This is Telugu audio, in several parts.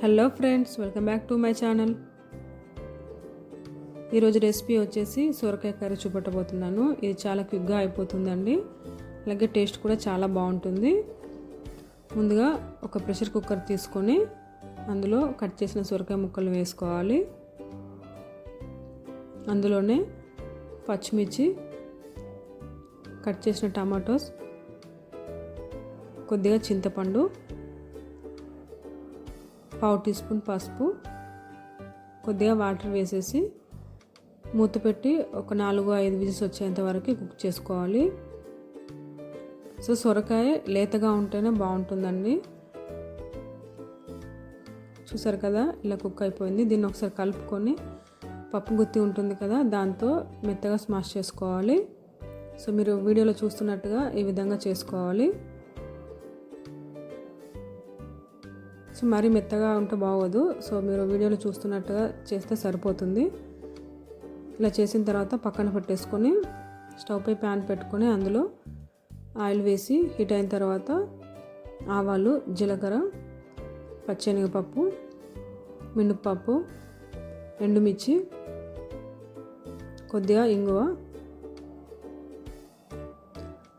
Hello friends, welcome back to my channel. ఈరోజు రెసిపీ వచ్చేసి సొరకాయ కర్రీ చూపెట్టబోతున్నాను. ఇది చాలా క్విక్గా అయిపోతుందండి, అలాగే టేస్ట్ కూడా చాలా బాగుంటుంది. ముందుగా ఒక ప్రెషర్ కుక్కర్ తీసుకొని అందులో కట్ చేసిన సొరకాయ ముక్కలు వేసుకోవాలి. అందులోనే పచ్చిమిర్చి, కట్ చేసిన టమాటోస్, కొద్దిగా చింతపండు, పావు టీ స్పూన్ పసుపు, కొద్దిగా వాటర్ వేసేసి మూత పెట్టి ఒక 4-5 విజిల్స్ వచ్చేంత వరకు కుక్ చేసుకోవాలి. సో సొరకాయ లేతగా ఉంటేనే బాగుంటుందండి. చూసారు కదా, ఇలా కుక్ అయిపోయింది. దీన్ని ఒకసారి కలుపుకొని పప్పు గుత్తి ఉంటుంది కదా, దాంతో మెత్తగా స్మాష్ చేసుకోవాలి. సో మీరు వీడియోలో చూస్తున్నట్టుగా ఈ విధంగా చేసుకోవాలి. సో మరీ మెత్తగా ఉంటే బాగోదు. సో మీరు వీడియోలో చూస్తున్నట్టుగా చేస్తే సరిపోతుంది. ఇలా చేసిన తర్వాత పక్కన పెట్టేసుకొని స్టవ్ పై ప్యాన్ పెట్టుకొని అందులో ఆయిల్ వేసి హీట్ అయిన తర్వాత ఆవాలు, జీలకర్ర, పచ్చెనగపప్పు, మినపప్పు, ఎండుమిర్చి, కొద్దిగా ఇంగువ,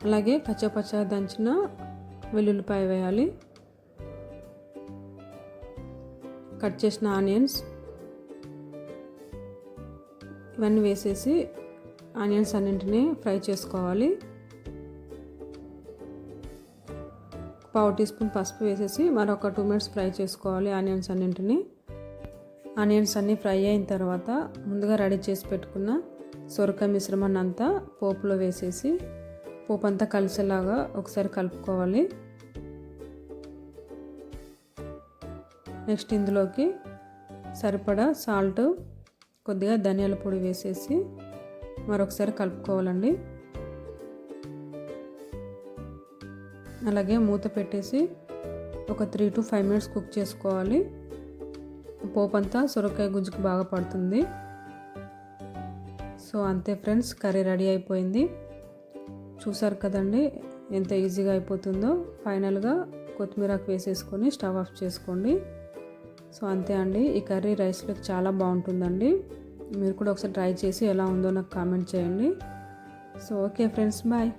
అలాగే కచ్చాపచ్చా దంచిన వెల్లుల్లిపాయ వేయాలి. కట్ చేసిన ఆనియన్స్ ఇవన్నీ వేసేసి ఆనియన్స్ అన్నింటినీ ఫ్రై చేసుకోవాలి. పావు టీ స్పూన్ పసుపు వేసేసి మరొక 2 మినిట్స్ ఫ్రై చేసుకోవాలి ఆనియన్స్ అన్నింటినీ. ఆనియన్స్ అన్నీ ఫ్రై అయిన తర్వాత ముందుగా రెడీ చేసి పెట్టుకున్న సొరకాయ మిశ్రమాన్ని అంతా పోపులో వేసేసి పోపు అంతా కలిసేలాగా ఒకసారి కలుపుకోవాలి. నెక్స్ట్ ఇందులోకి సరిపడా సాల్ట్, కొద్దిగా ధనియాల పొడి వేసేసి మరొకసారి కలుపుకోవాలండి. అలాగే మూత పెట్టేసి ఒక 3 to 5 మినిట్స్ కుక్ చేసుకోవాలి. పోపు అంతా సొరకాయ గుజ్జుకి బాగా పడుతుంది. సో అంతే ఫ్రెండ్స్, కర్రీ రెడీ అయిపోయింది. చూసారు కదండి ఎంత ఈజీగా అయిపోతుందో. ఫైనల్గా కొత్తిమీరకు వేసేసుకొని స్టవ్ ఆఫ్ చేసుకోండి. సో అంతే అండి, ఈ కర్రీ రైస్లోకి చాలా బాగుంటుందండి. మీరు కూడా ఒకసారి ట్రై చేసి ఎలా ఉందో నాకు కామెంట్ చేయండి. So okay friends, bye.